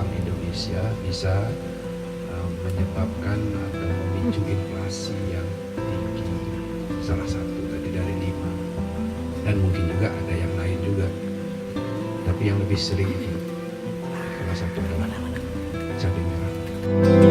Bank Indonesia bisa menyebabkan atau memicu inflasi yang tinggi. Salah satu tadi dari 5, dan mungkin juga ada yang lain juga, tapi yang lebih sering itu salah satu adalah cabai merah.